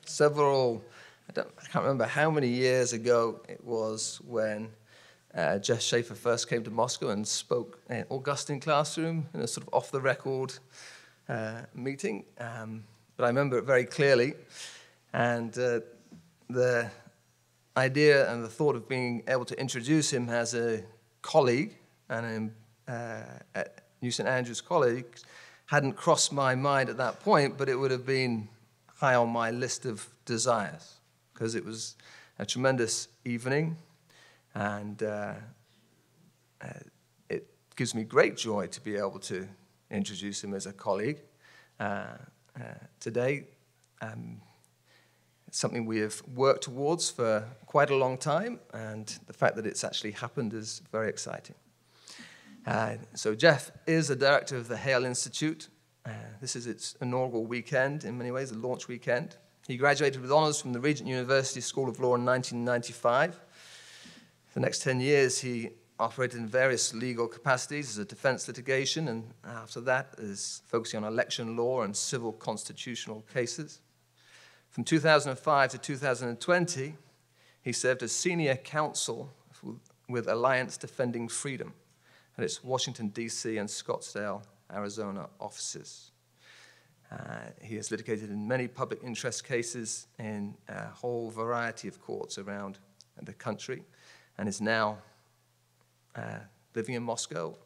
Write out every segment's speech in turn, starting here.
I can't remember how many years ago it was when Jeff Shafer first came to Moscow and spoke in an Augustine classroom in a sort of off-the-record meeting. But I remember it very clearly. And the idea and the thought of being able to introduce him as a colleague and at New St. Andrews College hadn't crossed my mind at that point, but it would have been high on my list of desires because it was a tremendous evening, and it gives me great joy to be able to introduce him as a colleague today. It's something we have worked towards for quite a long time, and the fact that it's actually happened is very exciting. So Jeff is the director of the Hale Institute. This is its inaugural weekend, in many ways, the launch weekend. He graduated with honors from the Regent University School of Law in 1995. For the next 10 years, he operated in various legal capacities as a defense litigation, and after that is focusing on election law and civil constitutional cases. From 2005 to 2020, he served as senior counsel with Alliance Defending Freedom at its Washington, D.C. and Scottsdale, Arizona offices. He has litigated in many public interest cases in a whole variety of courts around the country and is now living in Moscow,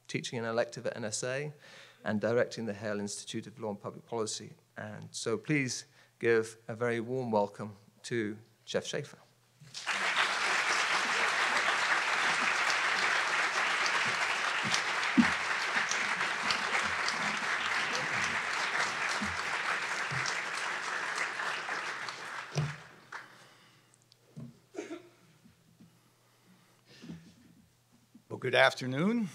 teaching an elective at NSA, and directing the Hale Institute of Law and Public Policy. And so please give a very warm welcome to Jeff Shafer. Well, good afternoon.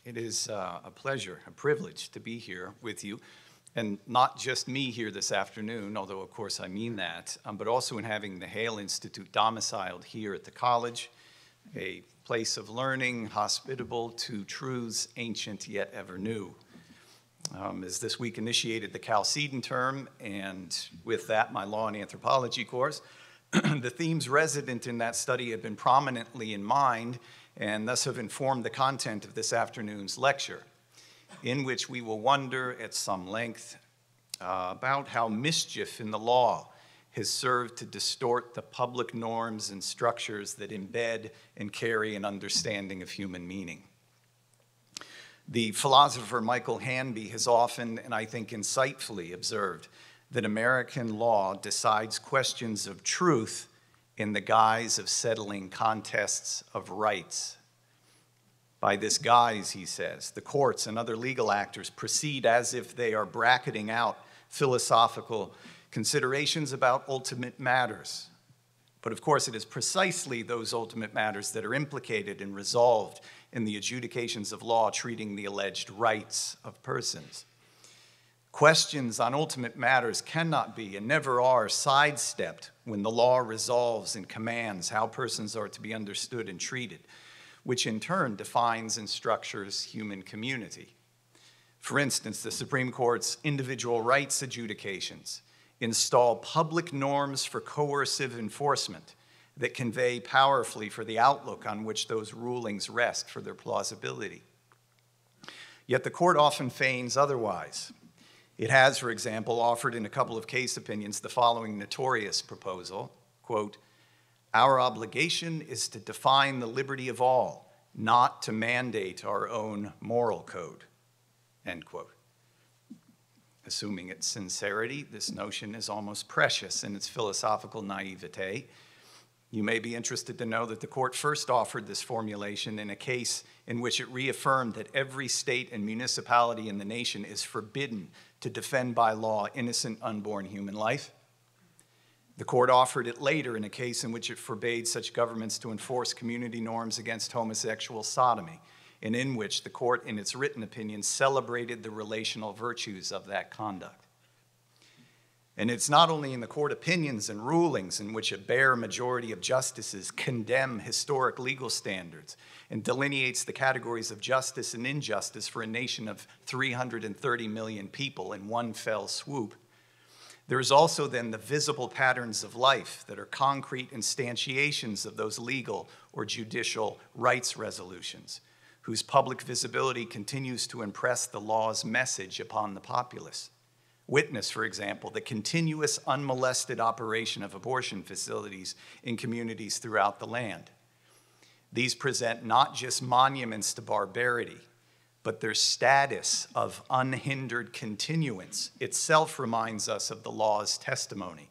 It is a pleasure, a privilege to be here with you. And not just me here this afternoon, although of course I mean that, but also in having the Hale Institute domiciled here at the college, a place of learning, hospitable to truths ancient yet ever new. As this week initiated the Chalcedon term, and with that my law and anthropology course, the themes resident in that study have been prominently in mind and thus have informed the content of this afternoon's lecture, in which we will wonder at some length about how mischief in the law has served to distort the public norms and structures that embed and carry an understanding of human meaning. The philosopher Michael Hanby has often, and I think insightfully, observed that American law decides questions of truth in the guise of settling contests of rights. By this guise, he says, the courts and other legal actors proceed as if they are bracketing out philosophical considerations about ultimate matters. But of course, it is precisely those ultimate matters that are implicated and resolved in the adjudications of law treating the alleged rights of persons. Questions on ultimate matters cannot be and never are sidestepped when the law resolves and commands how persons are to be understood and treated, which in turn defines and structures human community. For instance, the Supreme Court's individual rights adjudications install public norms for coercive enforcement that convey powerfully for the outlook on which those rulings rest for their plausibility. Yet the court often feigns otherwise. It has, for example, offered in a couple of case opinions the following notorious proposal, quote, "Our obligation is to define the liberty of all, not to mandate our own moral code," end quote. Assuming its sincerity, this notion is almost precious in its philosophical naivete. You may be interested to know that the court first offered this formulation in a case in which it reaffirmed that every state and municipality in the nation is forbidden to defend by law innocent unborn human life. The court offered it later in a case in which it forbade such governments to enforce community norms against homosexual sodomy, and in which the court, in its written opinion, celebrated the relational virtues of that conduct. And it's not only in the court opinions and rulings in which a bare majority of justices condemn historic legal standards and delineates the categories of justice and injustice for a nation of 330 million people in one fell swoop. There's also then the visible patterns of life that are concrete instantiations of those legal or judicial rights resolutions, whose public visibility continues to impress the law's message upon the populace. Witness, for example, the continuous unmolested operation of abortion facilities in communities throughout the land. These present not just monuments to barbarity, but their status of unhindered continuance itself reminds us of the law's testimony,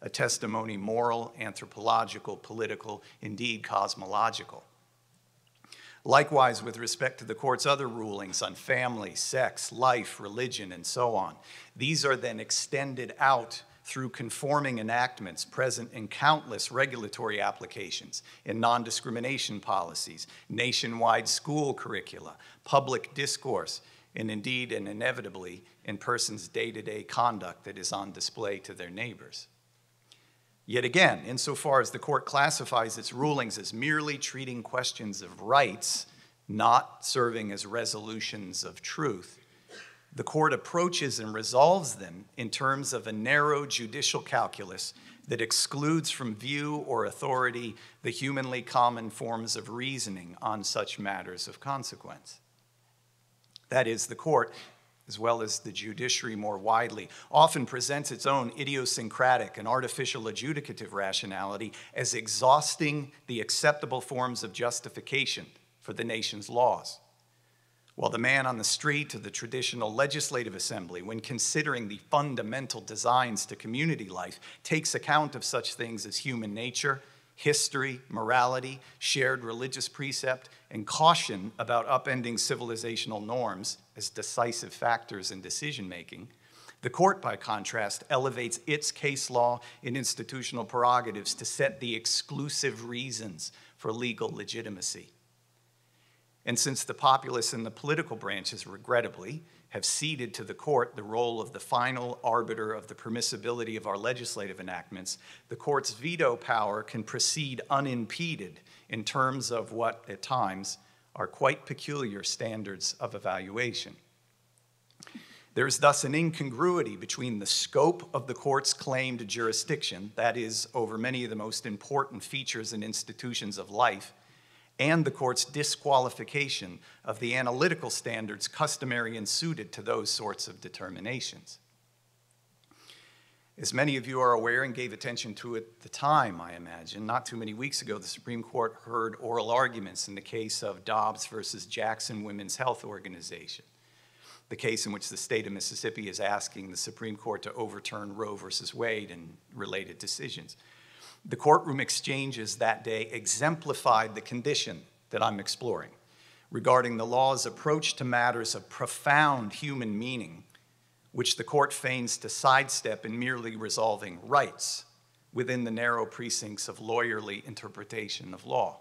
a testimony moral, anthropological, political, indeed cosmological. Likewise, with respect to the court's other rulings on family, sex, life, religion, and so on, these are then extended out through conforming enactments present in countless regulatory applications, in non-discrimination policies, nationwide school curricula, public discourse, and indeed and inevitably in persons' day-to-day conduct that is on display to their neighbors. Yet again, insofar as the court classifies its rulings as merely treating questions of rights, not serving as resolutions of truth, the court approaches and resolves them in terms of a narrow judicial calculus that excludes from view or authority the humanly common forms of reasoning on such matters of consequence. That is, the court, as well as the judiciary more widely, often presents its own idiosyncratic and artificial adjudicative rationality as exhausting the acceptable forms of justification for the nation's laws. While the man on the street or the traditional legislative assembly, when considering the fundamental designs to community life, takes account of such things as human nature, history, morality, shared religious precept, and caution about upending civilizational norms as decisive factors in decision-making, the court, by contrast, elevates its case law and institutional prerogatives to set the exclusive reasons for legal legitimacy. And since the populace and the political branches, regrettably, have ceded to the court the role of the final arbiter of the permissibility of our legislative enactments, the court's veto power can proceed unimpeded in terms of what, at times, are quite peculiar standards of evaluation. There is thus an incongruity between the scope of the court's claimed jurisdiction, that is, over many of the most important features and institutions of life, and the court's disqualification of the analytical standards customary and suited to those sorts of determinations. As many of you are aware and gave attention to at the time, I imagine, not too many weeks ago, the Supreme Court heard oral arguments in the case of Dobbs versus Jackson Women's Health Organization, the case in which the state of Mississippi is asking the Supreme Court to overturn Roe versus Wade and related decisions. The courtroom exchanges that day exemplified the condition that I'm exploring regarding the law's approach to matters of profound human meaning, which the court feigns to sidestep in merely resolving rights within the narrow precincts of lawyerly interpretation of law.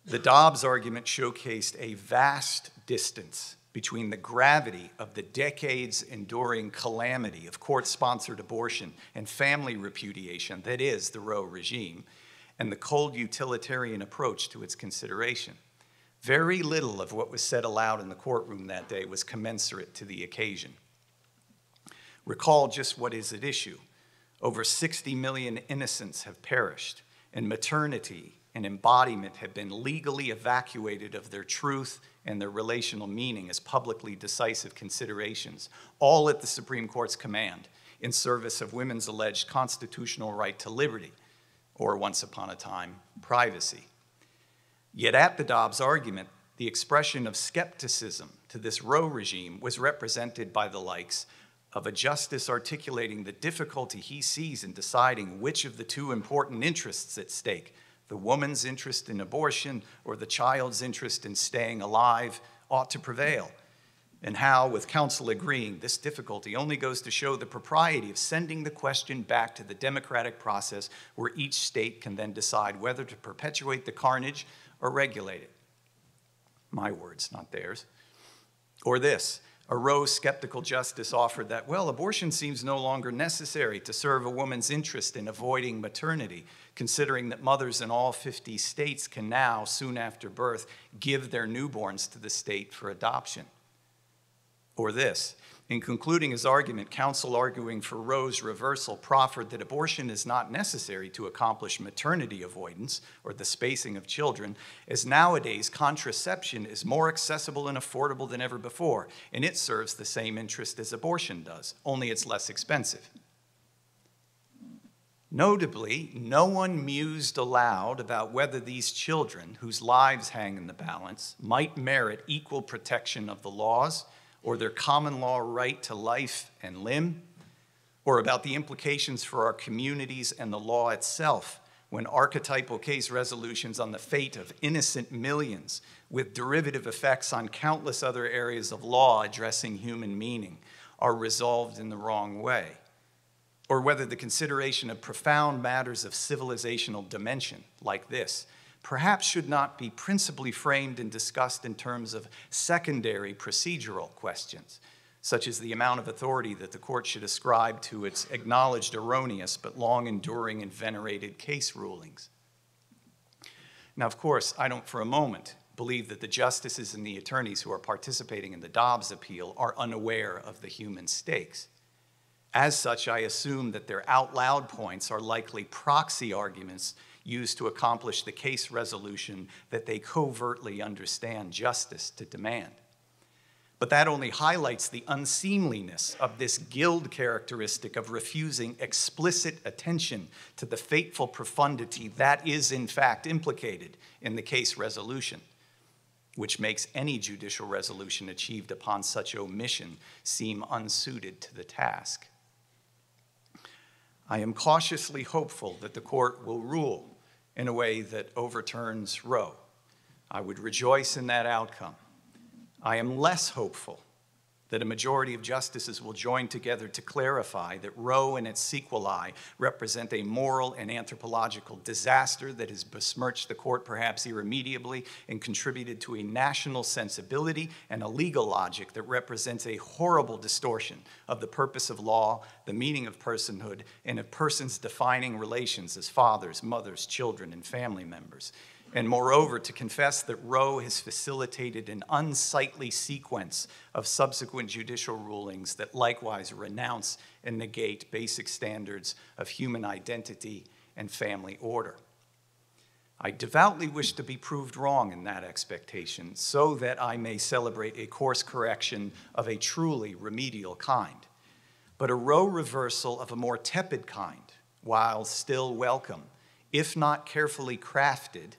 The Dobbs argument showcased a vast distance between the gravity of the decades-enduring calamity of court-sponsored abortion and family repudiation that is the Roe regime, and the cold utilitarian approach to its consideration. Very little of what was said aloud in the courtroom that day was commensurate to the occasion. Recall just what is at issue. Over 60 million innocents have perished, and maternity and embodiment have been legally evacuated of their truth and their relational meaning as publicly decisive considerations, all at the Supreme Court's command, in service of women's alleged constitutional right to liberty, or once upon a time, privacy. Yet at the Dobbs argument, the expression of skepticism to this Roe regime was represented by the likes of a justice articulating the difficulty he sees in deciding which of the two important interests at stake, the woman's interest in abortion or the child's interest in staying alive, ought to prevail, and how, with counsel agreeing, this difficulty only goes to show the propriety of sending the question back to the democratic process where each state can then decide whether to perpetuate the carnage or regulate it. My words, not theirs. Or this, a Roe skeptical justice offered that, well, abortion seems no longer necessary to serve a woman's interest in avoiding maternity, considering that mothers in all 50 states can now, soon after birth, give their newborns to the state for adoption. Or this, In concluding his argument, counsel arguing for Roe's reversal proffered that abortion is not necessary to accomplish maternity avoidance or the spacing of children, as nowadays contraception is more accessible and affordable than ever before, and it serves the same interest as abortion does, only it's less expensive. Notably, no one mused aloud about whether these children, whose lives hang in the balance, might merit equal protection of the laws or their common law right to life and limb, or about the implications for our communities and the law itself when archetypal case resolutions on the fate of innocent millions with derivative effects on countless other areas of law addressing human meaning are resolved in the wrong way, or whether the consideration of profound matters of civilizational dimension, like this, perhaps should not be principally framed and discussed in terms of secondary procedural questions, such as the amount of authority that the court should ascribe to its acknowledged erroneous but long-enduring and venerated case rulings. Now, of course, I don't for a moment believe that the justices and the attorneys who are participating in the Dobbs appeal are unaware of the human stakes. As such, I assume that their out-loud points are likely proxy arguments used to accomplish the case resolution that they covertly understand justice to demand. But that only highlights the unseemliness of this guild characteristic of refusing explicit attention to the fateful profundity that is in fact implicated in the case resolution, which makes any judicial resolution achieved upon such omission seem unsuited to the task. I am cautiously hopeful that the court will rule in a way that overturns Roe. I would rejoice in that outcome. I am less hopeful that a majority of justices will join together to clarify that Roe and its sequelae represent a moral and anthropological disaster that has besmirched the court perhaps irremediably and contributed to a national sensibility and a legal logic that represents a horrible distortion of the purpose of law, the meaning of personhood, and of persons defining relations as fathers, mothers, children, and family members. And moreover, to confess that Roe has facilitated an unsightly sequence of subsequent judicial rulings that likewise renounce and negate basic standards of human identity and family order. I devoutly wish to be proved wrong in that expectation so that I may celebrate a course correction of a truly remedial kind. But a Roe reversal of a more tepid kind, while still welcome, if not carefully crafted,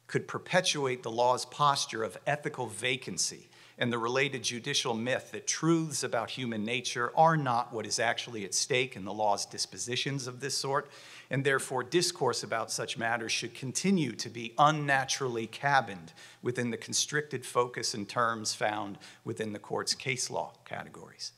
could perpetuate the law's posture of ethical vacancy and the related judicial myth that truths about human nature are not what is actually at stake in the law's dispositions of this sort, and therefore discourse about such matters should continue to be unnaturally cabined within the constricted focus and terms found within the court's case law categories.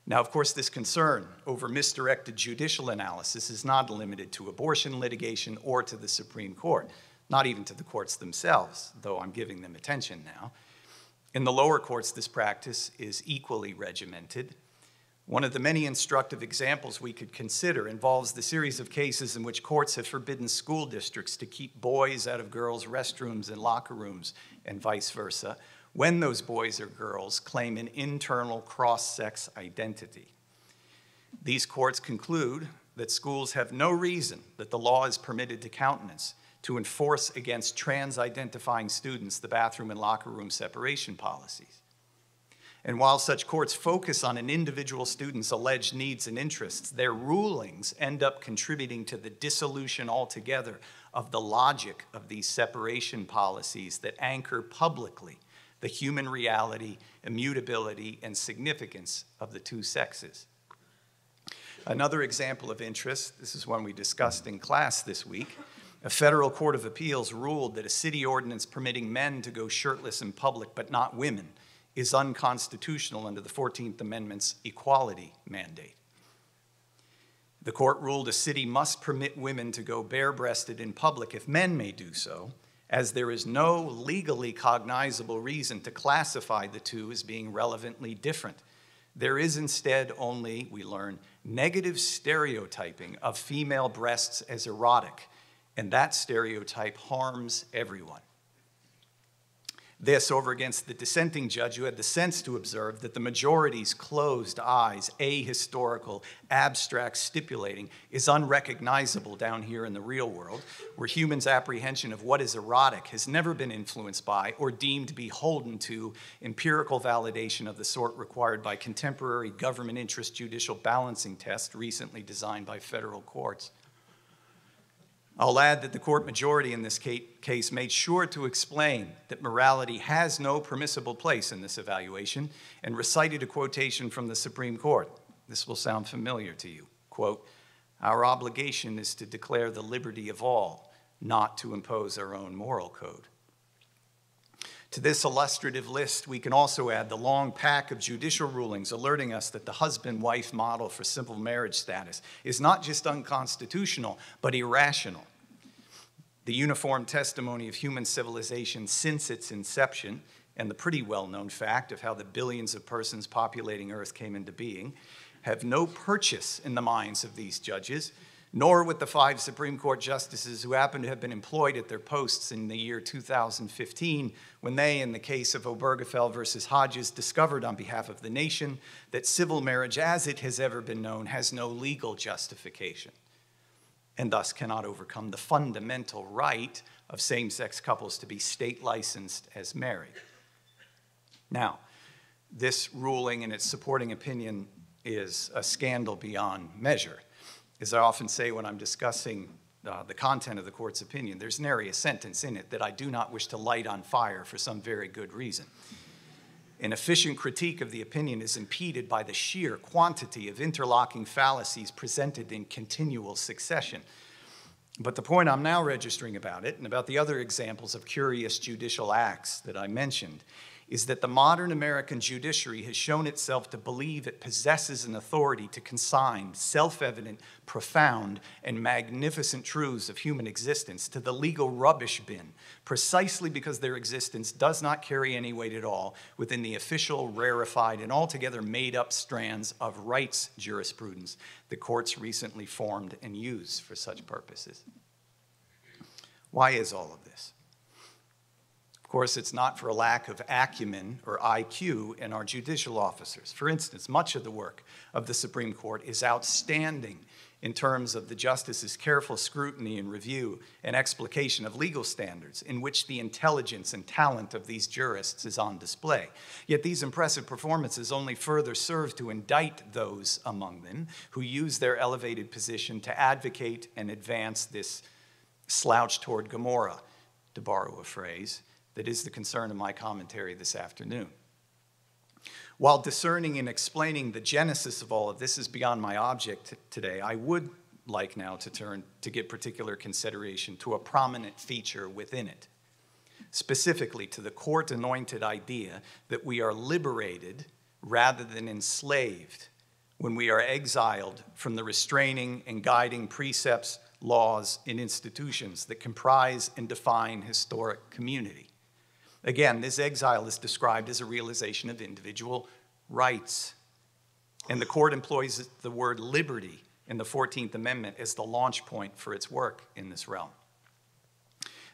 Now, of course, this concern over misdirected judicial analysis is not limited to abortion litigation or to the Supreme Court, not even to the courts themselves, though I'm giving them attention now. In the lower courts, this practice is equally regimented. One of the many instructive examples we could consider involves the series of cases in which courts have forbidden school districts to keep boys out of girls' restrooms and locker rooms, and vice versa, when those boys or girls claim an internal cross-sex identity. These courts conclude that schools have no reason that the law is permitted to countenance to enforce against trans-identifying students the bathroom and locker room separation policies. And while such courts focus on an individual student's alleged needs and interests, their rulings end up contributing to the dissolution altogether of the logic of these separation policies that anchor publicly the human reality, immutability, and significance of the two sexes. Another example of interest, this is one we discussed in class this week, a federal court of appeals ruled that a city ordinance permitting men to go shirtless in public but not women is unconstitutional under the 14th Amendment's equality mandate. The court ruled a city must permit women to go bare-breasted in public if men may do so, as there is no legally cognizable reason to classify the two as being relevantly different. There is instead only, we learn, negative stereotyping of female breasts as erotic, and that stereotype harms everyone. This over against the dissenting judge who had the sense to observe that the majority's closed eyes, ahistorical, abstract stipulating, is unrecognizable down here in the real world, where humans' apprehension of what is erotic has never been influenced by or deemed beholden to empirical validation of the sort required by contemporary government interest judicial balancing tests recently designed by federal courts. I'll add that the court majority in this case made sure to explain that morality has no permissible place in this evaluation and recited a quotation from the Supreme Court. This will sound familiar to you. Quote, "Our obligation is to declare the liberty of all, not to impose our own moral code." To this illustrative list, we can also add the long pack of judicial rulings alerting us that the husband-wife model for civil marriage status is not just unconstitutional, but irrational. The uniform testimony of human civilization since its inception, and the pretty well-known fact of how the billions of persons populating Earth came into being, have no purchase in the minds of these judges, nor with the 5 Supreme Court justices who happen to have been employed at their posts in the year 2015, when they, in the case of Obergefell versus Hodges, discovered on behalf of the nation that civil marriage, as it has ever been known, has no legal justification, and thus cannot overcome the fundamental right of same-sex couples to be state-licensed as married. Now, this ruling and its supporting opinion is a scandal beyond measure. As I often say when I'm discussing the content of the court's opinion, there's nary a sentence in it that I do not wish to light on fire for some very good reason. An efficient critique of the opinion is impeded by the sheer quantity of interlocking fallacies presented in continual succession. But the point I'm now registering about it, and about the other examples of curious judicial acts that I mentioned, is that the modern American judiciary has shown itself to believe it possesses an authority to consign self-evident, profound, and magnificent truths of human existence to the legal rubbish bin, precisely because their existence does not carry any weight at all within the official, rarefied, and altogether made-up strands of rights jurisprudence the courts recently formed and use for such purposes. Why is all of this? Of course, it's not for a lack of acumen or IQ in our judicial officers. For instance, much of the work of the Supreme Court is outstanding in terms of the justices' careful scrutiny and review and explication of legal standards in which the intelligence and talent of these jurists is on display. Yet these impressive performances only further serve to indict those among them who use their elevated position to advocate and advance this slouch toward Gomorrah, to borrow a phrase, that is the concern of my commentary this afternoon. While discerning and explaining the genesis of all of this is beyond my object today, I would like now to turn to give particular consideration to a prominent feature within it, specifically to the court-anointed idea that we are liberated rather than enslaved when we are exiled from the restraining and guiding precepts, laws, and institutions that comprise and define historic community. Again, this exile is described as a realization of individual rights. And the court employs the word liberty in the 14th Amendment as the launch point for its work in this realm.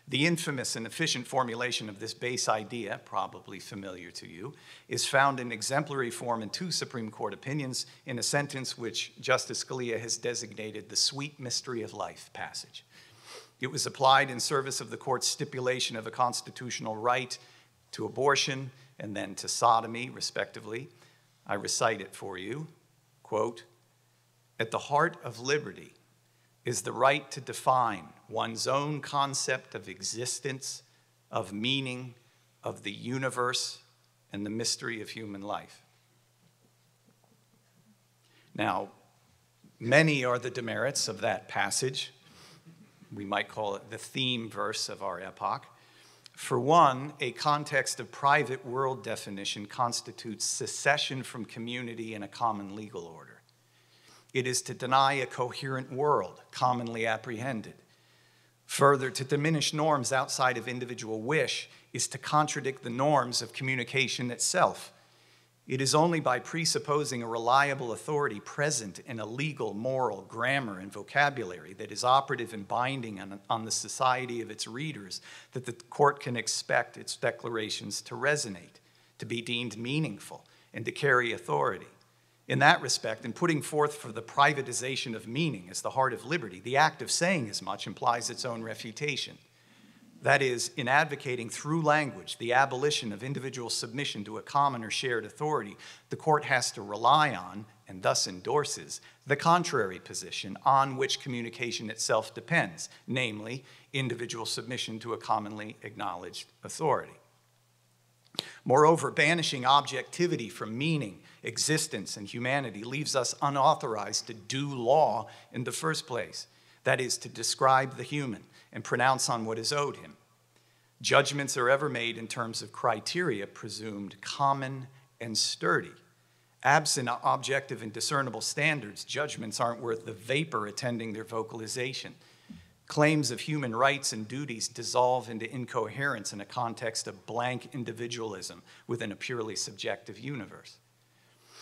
The infamous and efficient formulation of this base idea, probably familiar to you, is found in exemplary form in 2 Supreme Court opinions in a sentence which Justice Scalia has designated the sweet mystery of life passage. It was applied in service of the court's stipulation of a constitutional right to abortion and then to sodomy, respectively. I recite it for you. Quote, "At the heart of liberty is the right to define one's own concept of existence, of meaning, of the universe, and the mystery of human life." Now, many are the demerits of that passage. We might call it the theme verse of our epoch. For one, a context of private world definition constitutes secession from community and a common legal order. It is to deny a coherent world, commonly apprehended. Further, to diminish norms outside of individual wish is to contradict the norms of communication itself. It is only by presupposing a reliable authority present in a legal, moral, grammar, and vocabulary that is operative and binding on the society of its readers that the court can expect its declarations to resonate, to be deemed meaningful, and to carry authority. In that respect, in putting forth for the privatization of meaning as the heart of liberty, the act of saying as much implies its own refutation. That is, in advocating through language the abolition of individual submission to a common or shared authority, the court has to rely on, and thus endorses, the contrary position on which communication itself depends, namely, individual submission to a commonly acknowledged authority. Moreover, banishing objectivity from meaning, existence, and humanity leaves us unauthorized to do law in the first place, that is, to describe the human and pronounce on what is owed him. Judgments are ever made in terms of criteria presumed common and sturdy. Absent objective and discernible standards, judgments aren't worth the vapor attending their vocalization. Claims of human rights and duties dissolve into incoherence in a context of blank individualism within a purely subjective universe.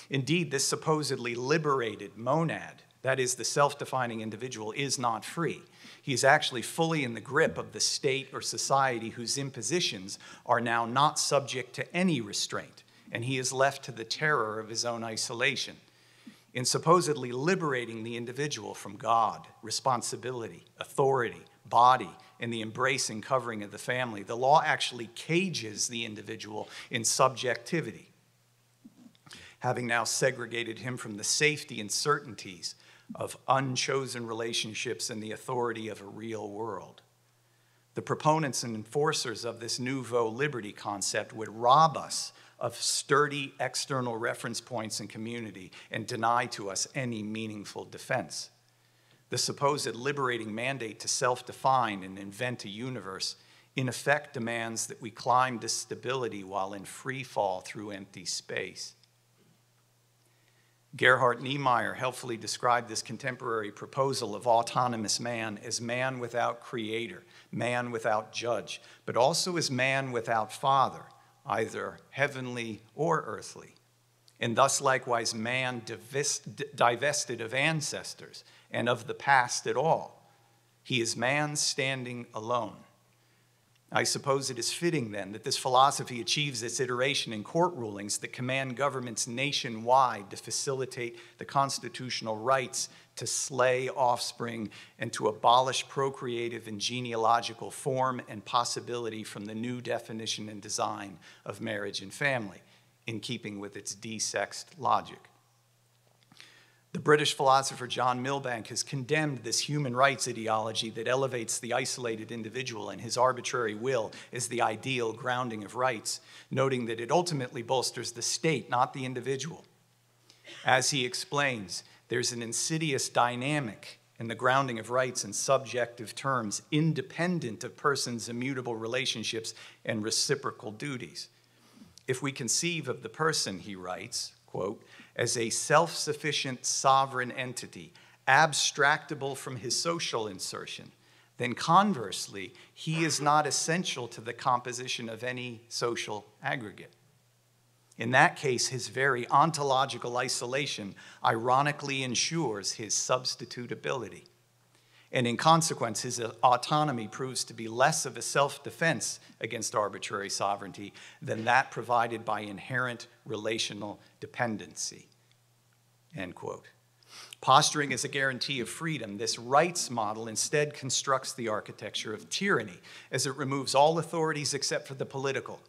Indeed, this supposedly liberated monad, that is, the self-defining individual, is not free. He is actually fully in the grip of the state or society whose impositions are now not subject to any restraint, and he is left to the terror of his own isolation. In supposedly liberating the individual from God, responsibility, authority, body, and the embracing covering of the family, the law actually cages the individual in subjectivity, having now segregated him from the safety and certainties of unchosen relationships and the authority of a real world. The proponents and enforcers of this nouveau liberty concept would rob us of sturdy external reference points and community and deny to us any meaningful defense. The supposed liberating mandate to self-define and invent a universe in effect demands that we climb to stability while in free fall through empty space. Gerhard Niemeyer helpfully described this contemporary proposal of autonomous man as man without creator, man without judge, but also as man without father, either heavenly or earthly, and thus likewise man divested of ancestors and of the past at all. He is man standing alone. I suppose it is fitting, then, that this philosophy achieves its iteration in court rulings that command governments nationwide to facilitate the constitutional rights to slay offspring and to abolish procreative and genealogical form and possibility from the new definition and design of marriage and family, in keeping with its desexed logic. The British philosopher John Milbank has condemned this human rights ideology that elevates the isolated individual and his arbitrary will as the ideal grounding of rights, noting that it ultimately bolsters the state, not the individual. As he explains, there's an insidious dynamic in the grounding of rights in subjective terms, independent of persons' immutable relationships and reciprocal duties. If we conceive of the person, he writes, quote, as a self-sufficient sovereign entity, abstractable from his social insertion, then conversely, he is not essential to the composition of any social aggregate. In that case, his very ontological isolation ironically ensures his substitutability. And in consequence, his autonomy proves to be less of a self-defense against arbitrary sovereignty than that provided by inherent relational dependency, end quote. Posturing as a guarantee of freedom, this rights model instead constructs the architecture of tyranny as it removes all authorities except for the political,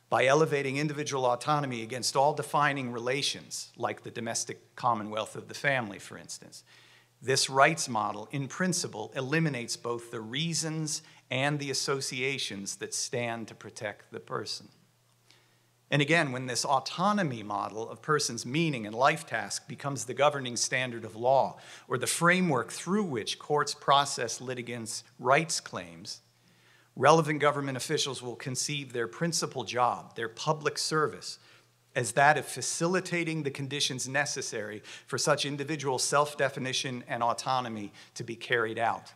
by elevating individual autonomy against all defining relations, like the domestic commonwealth of the family, for instance. This rights model, in principle, eliminates both the reasons and the associations that stand to protect the person. And again, when this autonomy model of person's meaning and life task becomes the governing standard of law, or the framework through which courts process litigants' rights claims, relevant government officials will conceive their principal job, their public service, as that of facilitating the conditions necessary for such individual self-definition and autonomy to be carried out.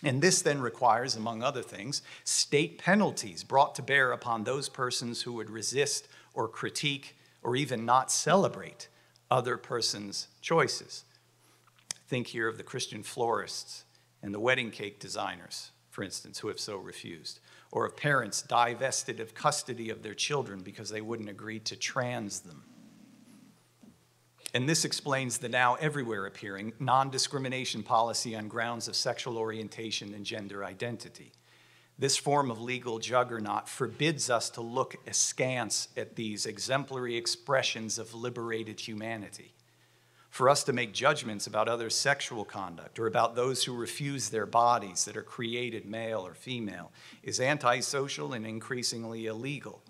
And this then requires, among other things, state penalties brought to bear upon those persons who would resist or critique or even not celebrate other person's choices. Think here of the Christian florists and the wedding cake designers, for instance, who have so refused, or of parents divested of custody of their children because they wouldn't agree to trans them. And this explains the now everywhere appearing non-discrimination policy on grounds of sexual orientation and gender identity. This form of legal juggernaut forbids us to look askance at these exemplary expressions of liberated humanity. For us to make judgments about others' sexual conduct or about those who refuse their bodies that are created male or female is antisocial and increasingly illegal.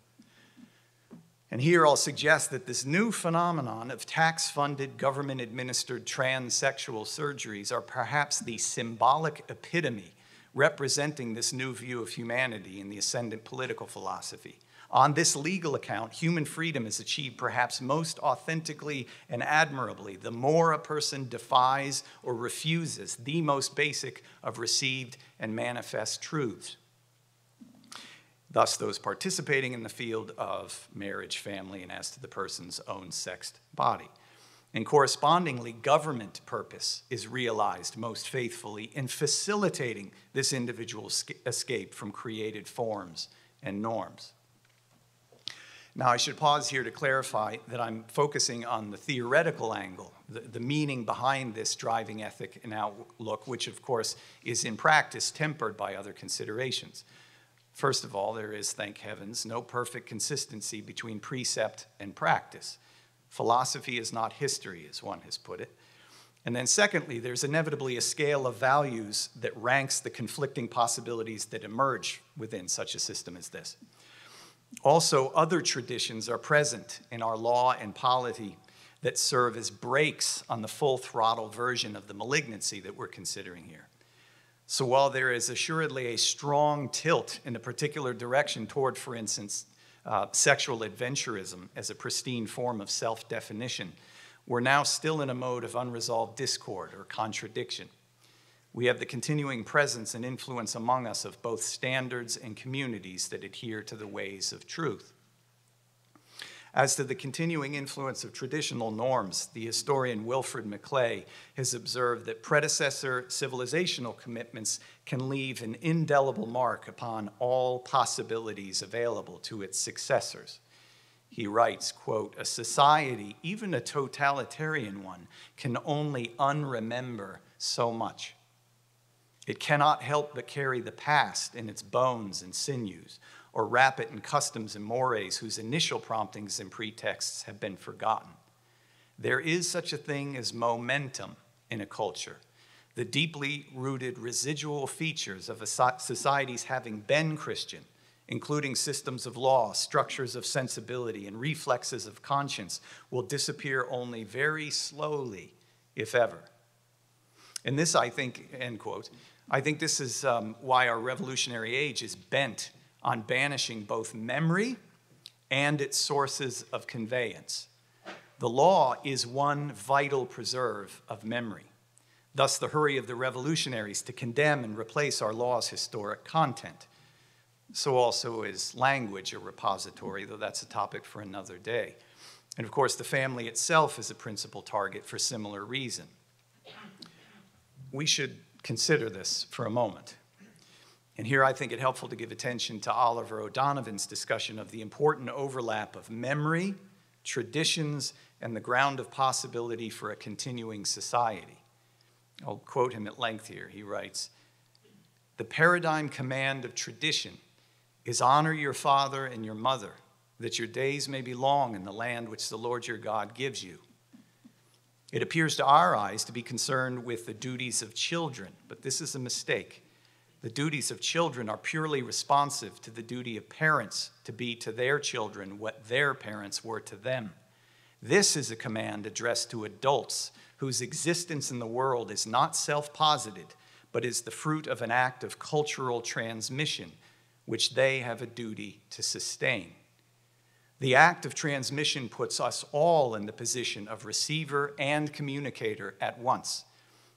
And here I'll suggest that this new phenomenon of tax-funded, government-administered transsexual surgeries are perhaps the symbolic epitome representing this new view of humanity in the ascendant political philosophy. On this legal account, human freedom is achieved perhaps most authentically and admirably the more a person defies or refuses the most basic of received and manifest truths. Thus, those participating in the field of marriage, family, and as to the person's own sexed body. And correspondingly, government purpose is realized most faithfully in facilitating this individual escape from created forms and norms. Now, I should pause here to clarify that I'm focusing on the theoretical angle, the meaning behind this driving ethic and outlook, which, of course, is in practice tempered by other considerations. First of all, there is, thank heavens, no perfect consistency between precept and practice. Philosophy is not history, as one has put it. And then secondly, there's inevitably a scale of values that ranks the conflicting possibilities that emerge within such a system as this. Also, other traditions are present in our law and polity that serve as brakes on the full throttle version of the malignancy that we're considering here. So while there is assuredly a strong tilt in a particular direction toward, for instance, sexual adventurism as a pristine form of self-definition, we're now still in a mode of unresolved discord or contradiction. We have the continuing presence and influence among us of both standards and communities that adhere to the ways of truth. As to the continuing influence of traditional norms, the historian Wilfred Maclay has observed that predecessor civilizational commitments can leave an indelible mark upon all possibilities available to its successors. He writes, quote, "A society, even a totalitarian one, can only unremember so much. It cannot help but carry the past in its bones and sinews, or wrap it in customs and mores whose initial promptings and pretexts have been forgotten. There is such a thing as momentum in a culture, the deeply rooted residual features of a society's having been Christian, including systems of law, structures of sensibility, and reflexes of conscience, will disappear only very slowly, if ever." And this, I think, end quote, I think this is why our revolutionary age is bent on banishing both memory and its sources of conveyance. The law is one vital preserve of memory. Thus, the hurry of the revolutionaries to condemn and replace our law's historic content. So also is language a repository, though that's a topic for another day. And of course, the family itself is a principal target for similar reason. We should consider this for a moment. And here I think it helpful to give attention to Oliver O'Donovan's discussion of the important overlap of memory, traditions, and the ground of possibility for a continuing society. I'll quote him at length here. He writes, "The paradigm command of tradition is honor your father and your mother, that your days may be long in the land which the Lord your God gives you. It appears to our eyes to be concerned with the duties of children, but this is a mistake. The duties of children are purely responsive to the duty of parents to be to their children what their parents were to them. This is a command addressed to adults whose existence in the world is not self-posited, but is the fruit of an act of cultural transmission, which they have a duty to sustain. The act of transmission puts us all in the position of receiver and communicator at once.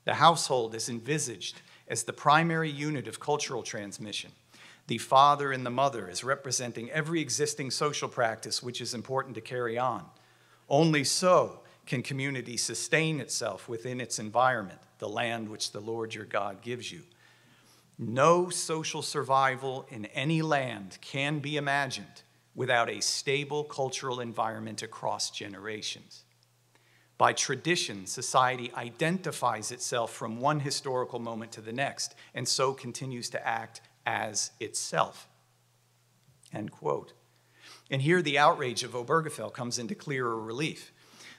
The household is envisaged as the primary unit of cultural transmission. The father and the mother is representing every existing social practice which is important to carry on. Only so can community sustain itself within its environment, the land which the Lord your God gives you. No social survival in any land can be imagined without a stable cultural environment across generations. By tradition, society identifies itself from one historical moment to the next, and so continues to act as itself. End quote. And here the outrage of Obergefell comes into clearer relief.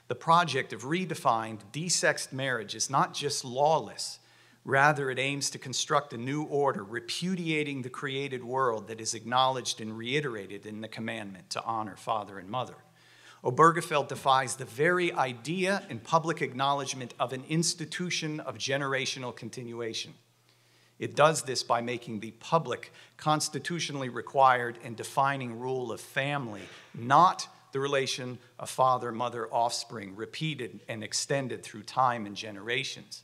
The project of redefined, desexed marriage is not just lawless, rather it aims to construct a new order, repudiating the created world that is acknowledged and reiterated in the commandment to honor father and mother. Obergefell defies the very idea and public acknowledgement of an institution of generational continuation. It does this by making the public, constitutionally required and defining rule of family not the relation of father, mother, offspring, repeated and extended through time and generations,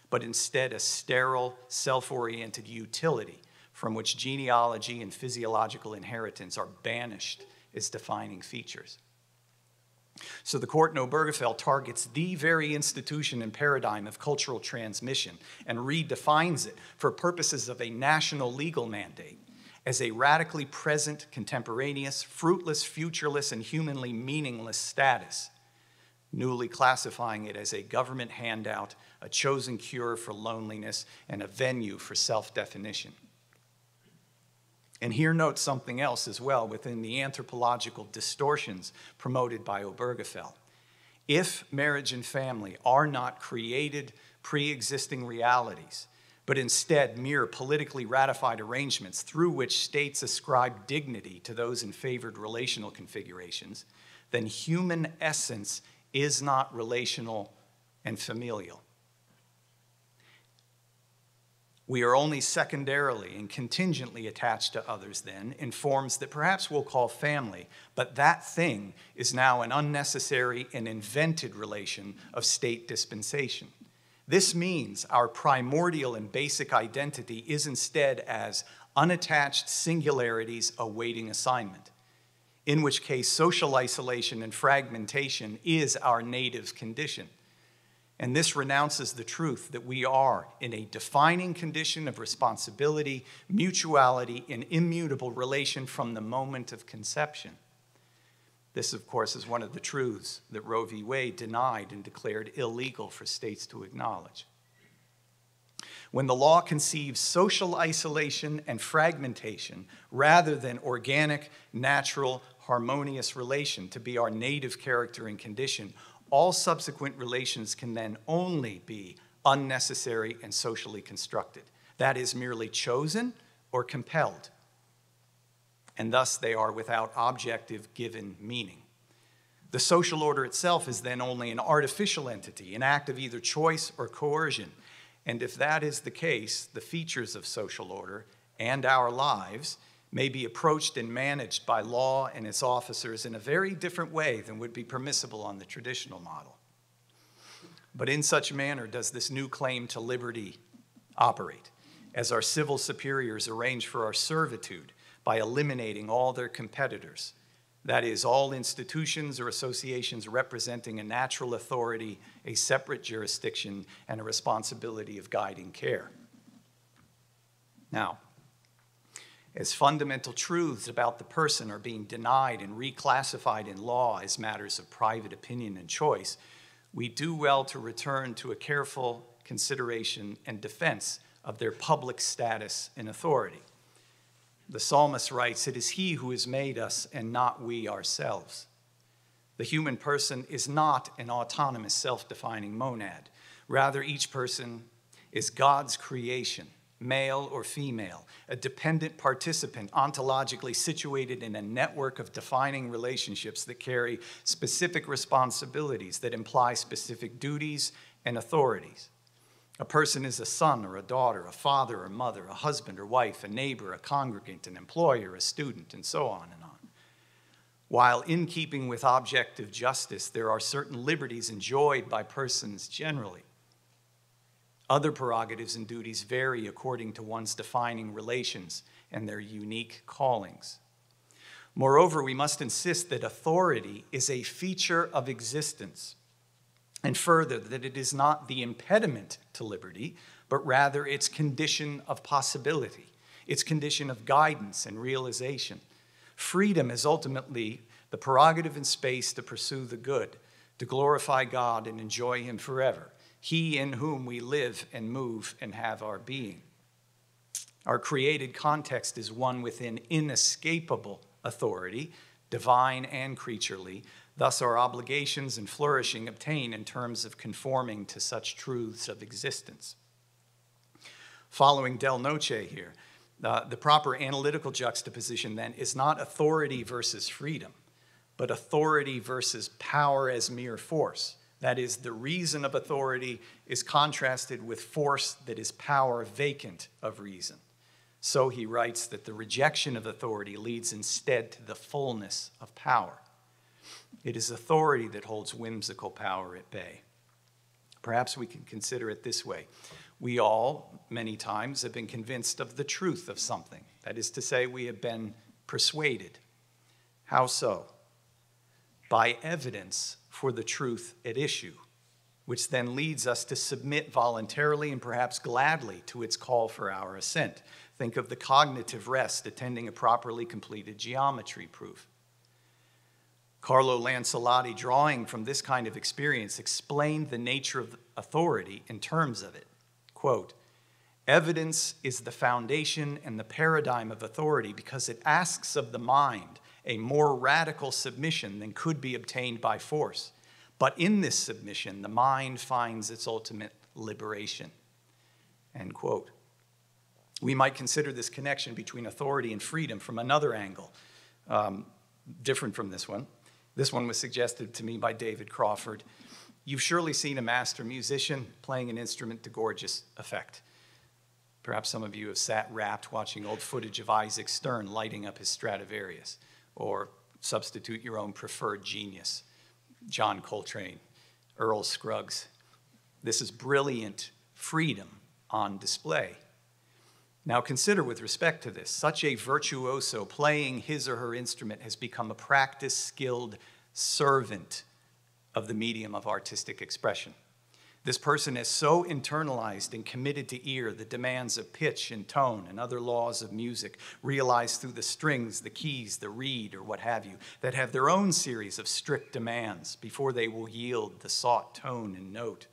but instead a sterile, self-oriented utility from which genealogy and physiological inheritance are banished as defining features. So the court in Obergefell targets the very institution and paradigm of cultural transmission and redefines it for purposes of a national legal mandate as a radically present, contemporaneous, fruitless, futureless, and humanly meaningless status, newly classifying it as a government handout, a chosen cure for loneliness, and a venue for self-definition. And here note something else as well within the anthropological distortions promoted by Obergefell. If marriage and family are not created, pre-existing realities, but instead mere politically ratified arrangements through which states ascribe dignity to those in favored relational configurations, then human essence is not relational and familial. We are only secondarily and contingently attached to others then in forms that perhaps we'll call family, but that thing is now an unnecessary and invented relation of state dispensation. This means our primordial and basic identity is instead as unattached singularities awaiting assignment, in which case social isolation and fragmentation is our native condition. And this renounces the truth that we are in a defining condition of responsibility, mutuality, and immutable relation from the moment of conception. This, of course, is one of the truths that Roe v. Wade denied and declared illegal for states to acknowledge. When the law conceives social isolation and fragmentation rather than organic, natural, harmonious relation to be our native character and condition, all subsequent relations can then only be unnecessary and socially constructed. That is, merely chosen or compelled. And thus they are without objective given meaning. The social order itself is then only an artificial entity, an act of either choice or coercion. And if that is the case, the features of social order and our lives may be approached and managed by law and its officers in a very different way than would be permissible on the traditional model. But in such manner does this new claim to liberty operate, as our civil superiors arrange for our servitude by eliminating all their competitors, that is, all institutions or associations representing a natural authority, a separate jurisdiction, and a responsibility of guiding care. Now, as fundamental truths about the person are being denied and reclassified in law as matters of private opinion and choice, we do well to return to a careful consideration and defense of their public status and authority. The psalmist writes, "It is he who has made us and not we ourselves." The human person is not an autonomous, self-defining monad. Rather, each person is God's creation, male or female, a dependent participant ontologically situated in a network of defining relationships that carry specific responsibilities that imply specific duties and authorities. A person is a son or a daughter, a father or mother, a husband or wife, a neighbor, a congregant, an employer, a student, and so on and on. While in keeping with objective justice, there are certain liberties enjoyed by persons generally. Other prerogatives and duties vary according to one's defining relations and their unique callings. Moreover, we must insist that authority is a feature of existence, and further, that it is not the impediment to liberty, but rather its condition of possibility, its condition of guidance and realization. Freedom is ultimately the prerogative and space to pursue the good, to glorify God and enjoy Him forever, He in whom we live and move and have our being. Our created context is one with an inescapable authority, divine and creaturely. Thus, our obligations and flourishing obtain in terms of conforming to such truths of existence. Following Del Noce here, the proper analytical juxtaposition then is not authority versus freedom, but authority versus power as mere force. That is, the reason of authority is contrasted with force that is power vacant of reason. So he writes that the rejection of authority leads instead to the fullness of power. It is authority that holds whimsical power at bay. Perhaps we can consider it this way. We all, many times, have been convinced of the truth of something. That is to say, we have been persuaded. How so? By evidence for the truth at issue, which then leads us to submit voluntarily and perhaps gladly to its call for our assent. Think of the cognitive rest attending a properly completed geometry proof. Carlo Lancelotti, drawing from this kind of experience, explained the nature of authority in terms of it. Quote, "Evidence is the foundation and the paradigm of authority because it asks of the mind a more radical submission than could be obtained by force. But in this submission, the mind finds its ultimate liberation." End quote. We might consider this connection between authority and freedom from another angle, different from this one. This one was suggested to me by David Crawford. You've surely seen a master musician playing an instrument to gorgeous effect. Perhaps some of you have sat rapt watching old footage of Isaac Stern lighting up his Stradivarius, or substitute your own preferred genius, John Coltrane, Earl Scruggs. This is brilliant freedom on display. Now consider with respect to this, such a virtuoso playing his or her instrument has become a practiced, skilled servant of the medium of artistic expression. This person has so internalized and committed to ear the demands of pitch and tone and other laws of music realized through the strings, the keys, the reed, or what have you, that have their own series of strict demands before they will yield the sought tone and note.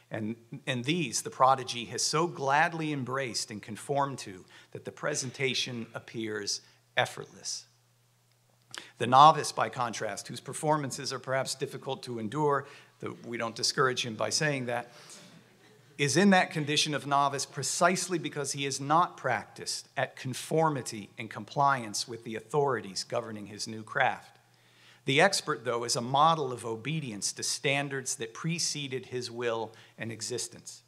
And these, the prodigy has so gladly embraced and conformed to that the presentation appears effortless. The novice, by contrast, whose performances are perhaps difficult to endure, though we don't discourage him by saying that, is in that condition of novice precisely because he is not practiced at conformity and compliance with the authorities governing his new craft. The expert, though, is a model of obedience to standards that preceded his will and existence.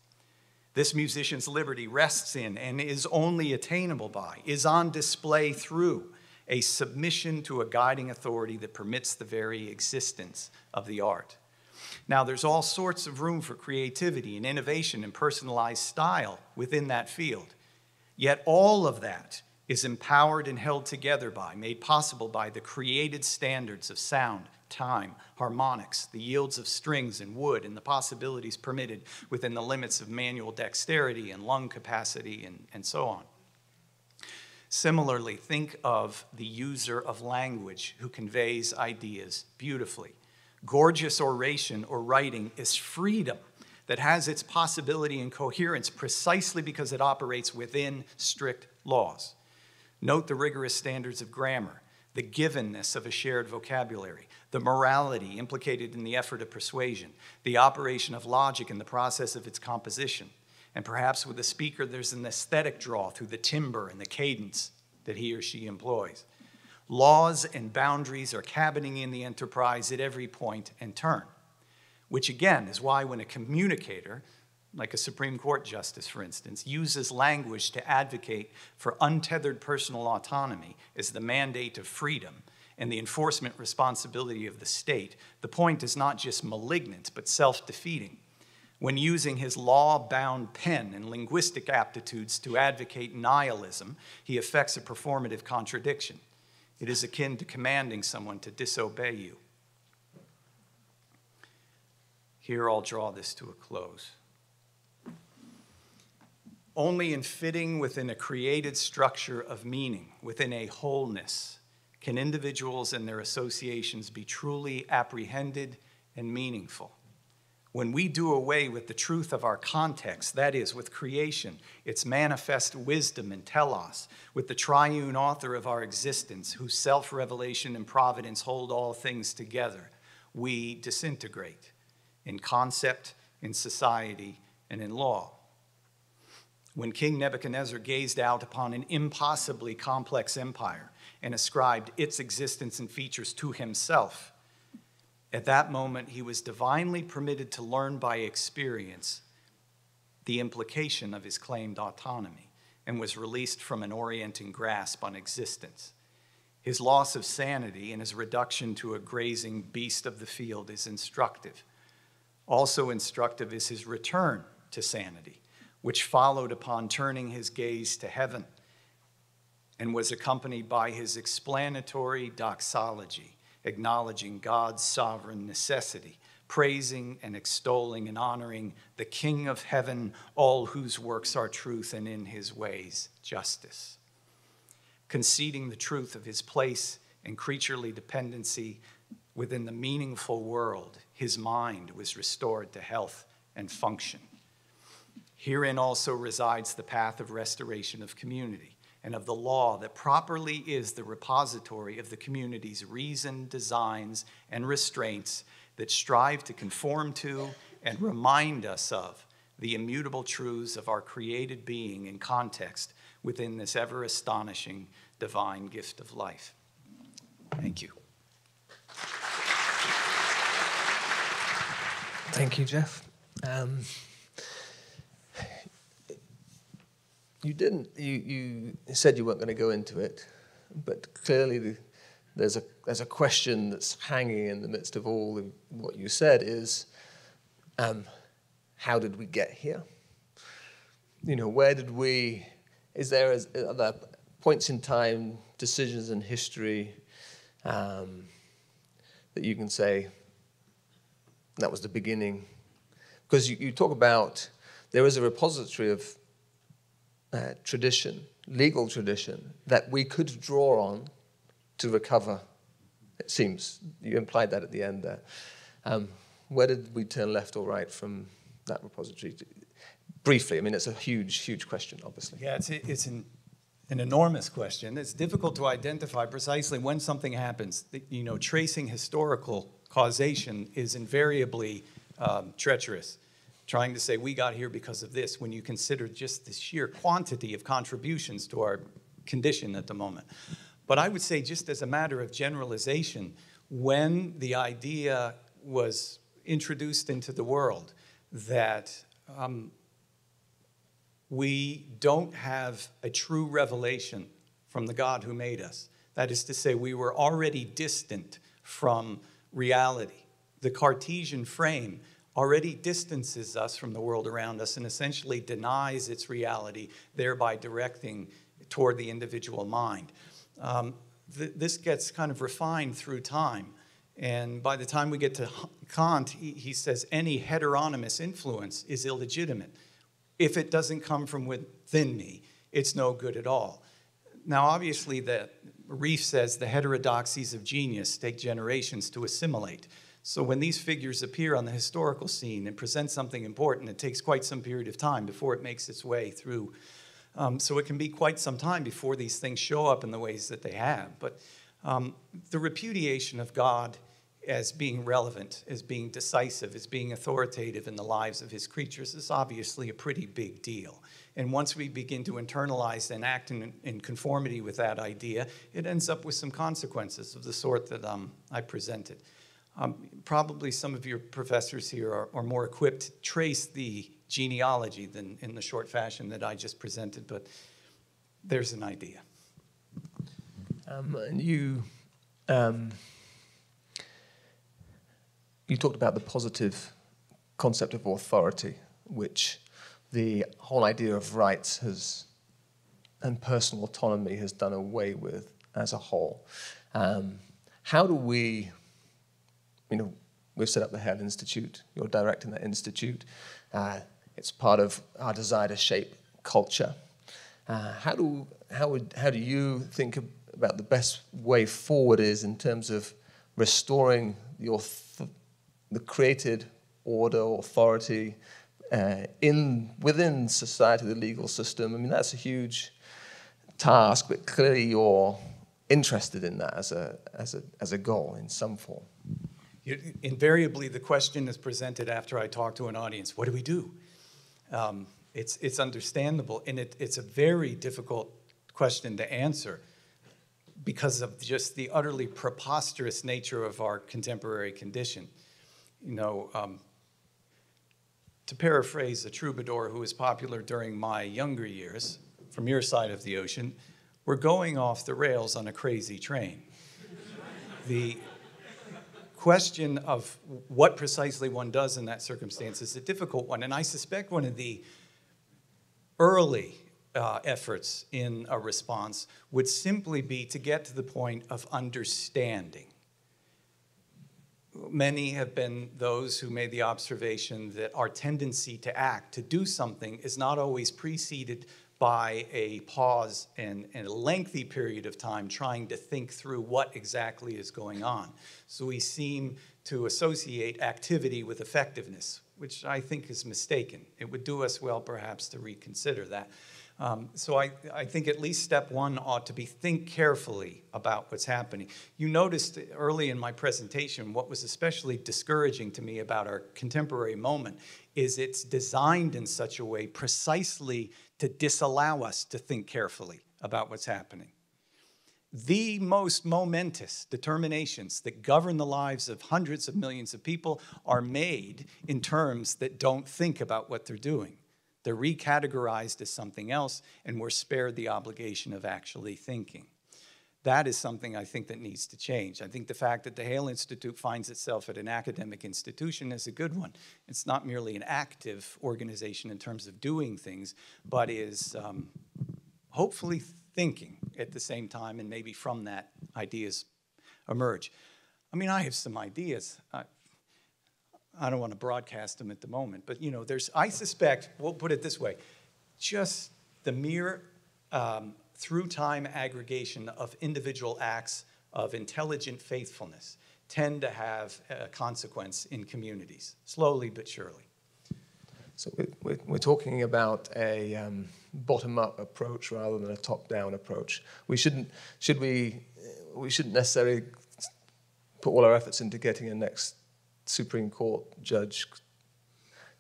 This musician's liberty rests in and is only attainable by, is on display through, a submission to a guiding authority that permits the very existence of the art. Now, there's all sorts of room for creativity and innovation and personalized style within that field. Yet all of that is empowered and held together by, made possible by the created standards of sound, time, harmonics, the yields of strings and wood, and the possibilities permitted within the limits of manual dexterity and lung capacity and so on. Similarly, think of the user of language who conveys ideas beautifully. Gorgeous oration or writing is freedom that has its possibility and coherence precisely because it operates within strict laws. Note the rigorous standards of grammar, the givenness of a shared vocabulary, the morality implicated in the effort of persuasion, the operation of logic in the process of its composition. And perhaps with the speaker, there's an aesthetic draw through the timbre and the cadence that he or she employs. Laws and boundaries are cabining in the enterprise at every point and turn, which again is why when a communicator, like a Supreme Court justice, for instance, uses language to advocate for untethered personal autonomy as the mandate of freedom and the enforcement responsibility of the state, the point is not just malignant, but self-defeating. When using his law-bound pen and linguistic aptitudes to advocate nihilism, he effects a performative contradiction. It is akin to commanding someone to disobey you. Here I'll draw this to a close. Only in fitting within a created structure of meaning, within a wholeness, can individuals and their associations be truly apprehended and meaningful. When we do away with the truth of our context, that is, with creation, its manifest wisdom and telos, with the triune author of our existence, whose self-revelation and providence hold all things together, we disintegrate in concept, in society, and in law. When King Nebuchadnezzar gazed out upon an impossibly complex empire and ascribed its existence and features to himself, at that moment he was divinely permitted to learn by experience the implication of his claimed autonomy and was released from an orienting grasp on existence. His loss of sanity and his reduction to a grazing beast of the field is instructive. Also instructive is his return to sanity, which followed upon turning his gaze to heaven and was accompanied by his explanatory doxology, acknowledging God's sovereign necessity, praising and extolling and honoring the King of heaven, all whose works are truth and in his ways justice. Conceding the truth of his place and creaturely dependency within the meaningful world, his mind was restored to health and function. Herein also resides the path of restoration of community and of the law that properly is the repository of the community's reason, designs, and restraints that strive to conform to and remind us of the immutable truths of our created being and context within this ever-astonishing divine gift of life. Thank you. Thank you, Jeff. You said you weren't going to go into it, but clearly there's a question that's hanging in the midst of all what you said is, how did we get here? Where did we, are there points in time, decisions in history that you can say that was the beginning? Because you talk about there is a repository of tradition, legal tradition, that we could draw on to recover, it seems. You implied that at the end there. Where did we turn left or right from that repository? Briefly, I mean, it's a huge, huge question, obviously. Yeah, it's an enormous question. It's difficult to identify precisely when something happens. Tracing historical causation is invariably treacherous. Trying to say we got here because of this when you consider just the sheer quantity of contributions to our condition at the moment. But I would say just as a matter of generalization, when the idea was introduced into the world that we don't have a true revelation from the God who made us, that is to say we were already distant from reality. The Cartesian frame already distances us from the world around us and essentially denies its reality, thereby directing toward the individual mind. This gets kind of refined through time. And by the time we get to Kant, he says any heteronymous influence is illegitimate. If it doesn't come from within me, it's no good at all. Now, obviously, Reef says the heterodoxies of genius take generations to assimilate. So when these figures appear on the historical scene and present something important, it takes quite some period of time before it makes its way through. So it can be quite some time before these things show up in the ways that they have. But the repudiation of God as being relevant, as being decisive, as being authoritative in the lives of his creatures is obviously a pretty big deal. And once we begin to internalize and act in conformity with that idea, it ends up with some consequences of the sort that I presented. Probably some of your professors here are more equipped to trace the genealogy than in the short fashion that I just presented, but there's an idea. You talked about the positive concept of authority, which the whole idea of rights and personal autonomy has done away with. as a whole. How do we, we've set up the Hale Institute. You're directing that institute. It's part of our desire to shape culture. How do you think about the best way forward is in terms of restoring the created order, authority within society, the legal system? I mean, that's a huge task, but clearly you're interested in that as a goal in some form. Invariably, the question is presented after I talk to an audience. What do we do? It's understandable, and it's a very difficult question to answer because of just the utterly preposterous nature of our contemporary condition. To paraphrase a troubadour who was popular during my younger years, from your side of the ocean, we're going off the rails on a crazy train. The question of what precisely one does in that circumstance is a difficult one, and I suspect one of the early efforts in a response would simply be to get to the point of understanding. Many have been those who made the observation that our tendency to act, to do something, is not always preceded by a pause and a lengthy period of time trying to think through what exactly is going on. So we seem to associate activity with effectiveness, which I think is mistaken. It would do us well, perhaps, to reconsider that. So I think at least step one ought to be think carefully about what's happening. You noticed early in my presentation what was especially discouraging to me about our contemporary moment is it's designed in such a way precisely to disallow us to think carefully about what's happening. The most momentous determinations that govern the lives of hundreds of millions of people are made in terms that don't think about what they're doing. They're recategorized as something else, and we're spared the obligation of actually thinking. That is something I think that needs to change. I think the fact that the Hale Institute finds itself at an academic institution is a good one. It's not merely an active organization in terms of doing things, but is hopefully thinking at the same time, and maybe from that ideas emerge. I mean, I have some ideas. I don't want to broadcast them at the moment, but I suspect, we'll put it this way, just the mere through time aggregation of individual acts of intelligent faithfulness tend to have a consequence in communities, slowly but surely. So we're talking about a bottom-up approach rather than a top-down approach. We shouldn't necessarily put all our efforts into getting a next Supreme Court judge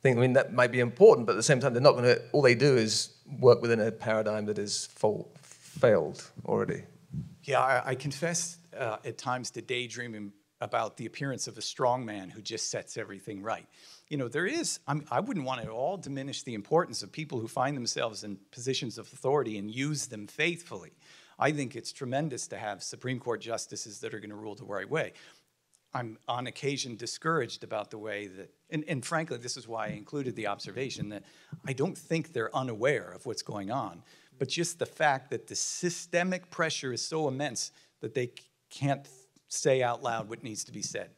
thing. I mean, that might be important, but at the same time, they're not going to. All they do is work within a paradigm that is failed already. Yeah, I confess at times to daydreaming about the appearance of a strong man who just sets everything right. There is. I wouldn't want to at all diminish the importance of people who find themselves in positions of authority and use them faithfully. I think it's tremendous to have Supreme Court justices that are going to rule the right way. I'm on occasion discouraged about the way that, and frankly, this is why I included the observation that I don't think they're unaware of what's going on, but just the fact that the systemic pressure is so immense that they can't say out loud what needs to be said.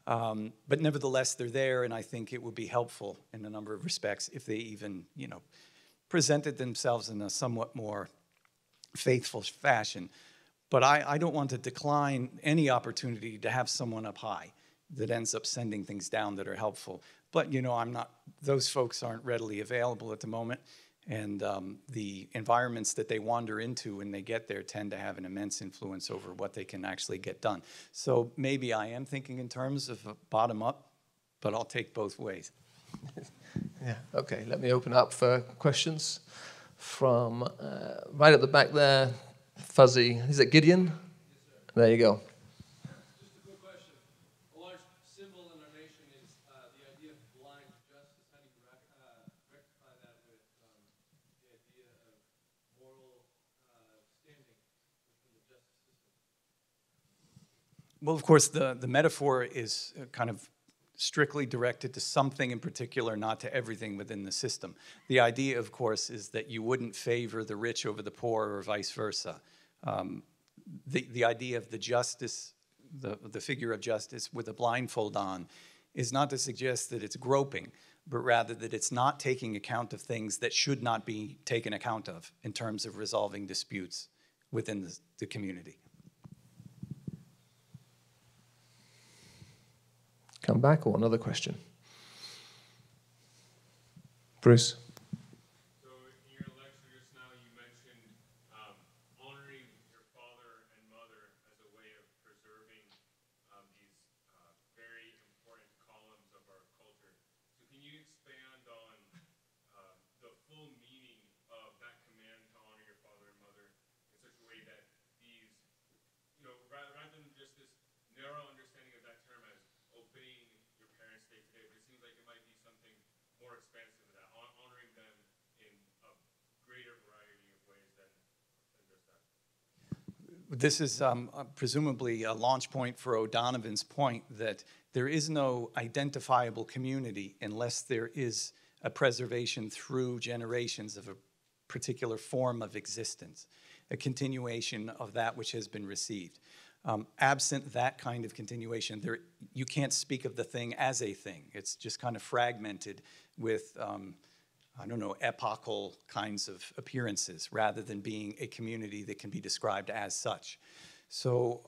But nevertheless, they're there, and I think it would be helpful in a number of respects if they even, presented themselves in a somewhat more faithful fashion. But I don't want to decline any opportunity to have someone up high that ends up sending things down that are helpful. But, those folks aren't readily available at the moment. And the environments that they wander into when they get there tend to have an immense influence over what they can actually get done. So maybe I am thinking in terms of bottom up, but I'll take both ways. Yeah, okay. Let me open up for questions from right at the back there. Fuzzy, is it Gideon? Yes, sir. There you go. Just a quick question. A large symbol in our nation is the idea of blind justice. How do you rectify that with the idea of moral standing within the justice system? Well, of course, the metaphor is kind of strictly directed to something in particular, not to everything within the system. The idea, of course, is that you wouldn't favor the rich over the poor or vice versa. the idea of the justice, the figure of justice with a blindfold on, is not to suggest that it's groping, but rather that it's not taking account of things that should not be taken account of in terms of resolving disputes within the community. Come back, or another question? Bruce? So in your lecture just now, you mentioned honoring your father and mother as a way of preserving these very important columns of our culture. So can you expand on the full meaning of that command to honor your father and mother in such a way that these, rather than just this narrow understanding of that term as obeying your parents day to day, but it seems like it might be something more expansive of that, honoring them in a greater variety of ways than just that. This is presumably a launch point for O'Donovan's point that there is no identifiable community unless there is a preservation through generations of a particular form of existence, a continuation of that which has been received. Absent that kind of continuation, you can't speak of the thing as a thing. It's just kind of fragmented with, epochal kinds of appearances rather than being a community that can be described as such. So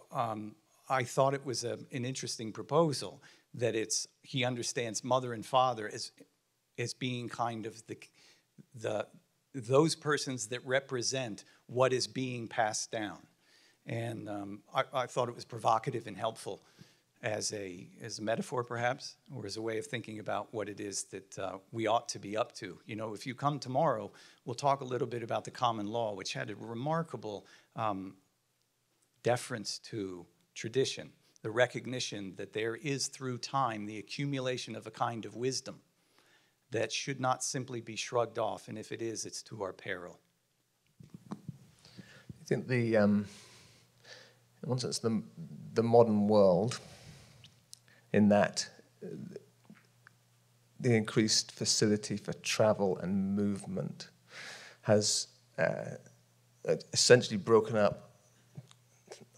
I thought it was an interesting proposal that he understands mother and father as being kind of those persons that represent what is being passed down. And I thought it was provocative and helpful as a metaphor, perhaps, or as a way of thinking about what it is that we ought to be up to. If you come tomorrow, we'll talk a little bit about the common law, which had a remarkable deference to tradition, the recognition that there is through time the accumulation of a kind of wisdom that should not simply be shrugged off, and if it is, it's to our peril. I think in one sense, the modern world, in that the increased facility for travel and movement has essentially broken up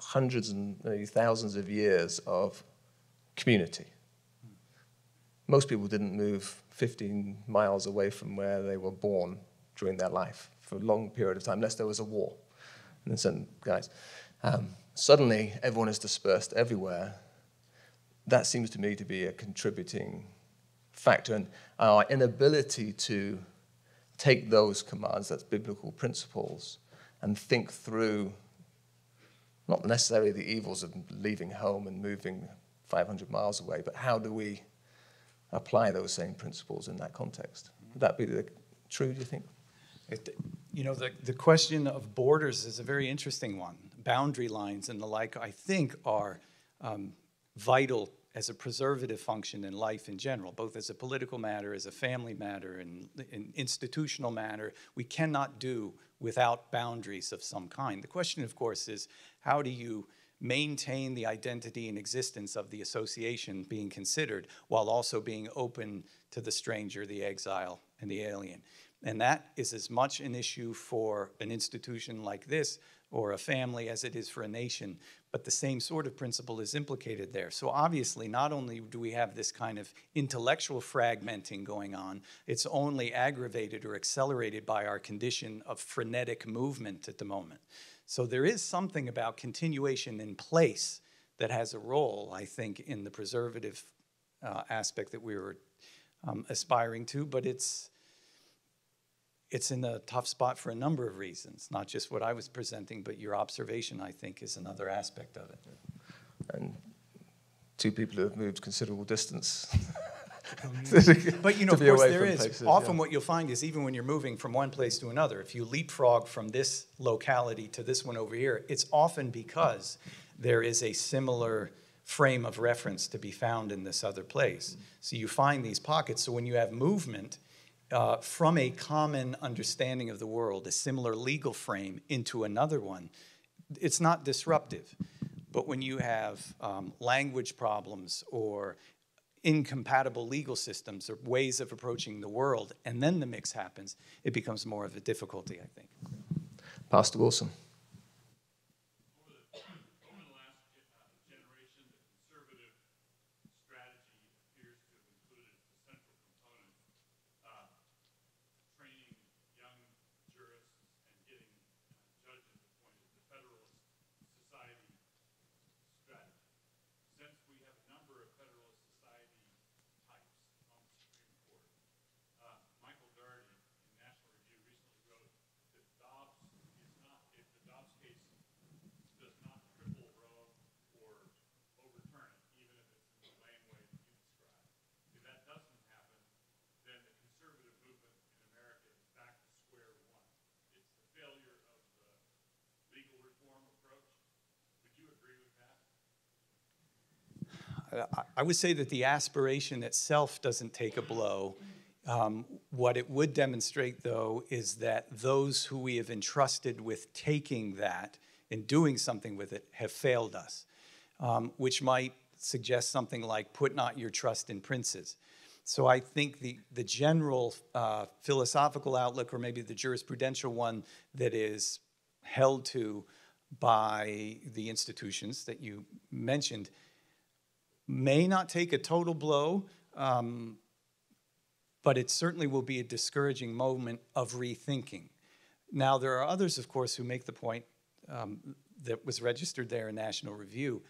hundreds and maybe thousands of years of community. Most people didn't move 15 miles away from where they were born during their life for a long period of time, unless there was a war. And then some guys. Suddenly, everyone is dispersed everywhere. That seems to me to be a contributing factor. And our inability to take those commands, that's biblical principles, and think through not necessarily the evils of leaving home and moving 500 miles away, but how do we apply those same principles in that context? Would that be true, do you think? The question of borders is a very interesting one. Boundary lines and the like, I think, are vital as a preservative function in life in general, both as a political matter, as a family matter, and an institutional matter. We cannot do without boundaries of some kind. The question, of course, is how do you maintain the identity and existence of the association being considered while also being open to the stranger, the exile, and the alien? And that is as much an issue for an institution like this or a family as it is for a nation, but the same sort of principle is implicated there. So obviously, not only do we have this kind of intellectual fragmenting going on, it's only aggravated or accelerated by our condition of frenetic movement at the moment. So there is something about continuation in place that has a role, I think, in the preservative aspect that we were aspiring to, but it's in a tough spot for a number of reasons, not just what I was presenting, but your observation, I think, is another aspect of it. And two people who have moved considerable distance. But, of course, there is. Places, often what you'll find is even when you're moving from one place to another, if you leapfrog from this locality to this one over here, it's often because there is a similar frame of reference to be found in this other place. So you find these pockets. So when you have movement, from a common understanding of the world, a similar legal frame into another one, it's not disruptive. But when you have language problems or incompatible legal systems or ways of approaching the world, and then the mix happens, it becomes more of a difficulty, I think. Pastor Wilson. Over I would say that the aspiration itself doesn't take a blow. What it would demonstrate, though, is that those who we have entrusted with taking that and doing something with it have failed us, which might suggest something like, put not your trust in princes. So I think the general philosophical outlook, or maybe the jurisprudential one that is held to by the institutions that you mentioned, may not take a total blow, but it certainly will be a discouraging moment of rethinking. Now, there are others, of course, who make the point that was registered there in National Review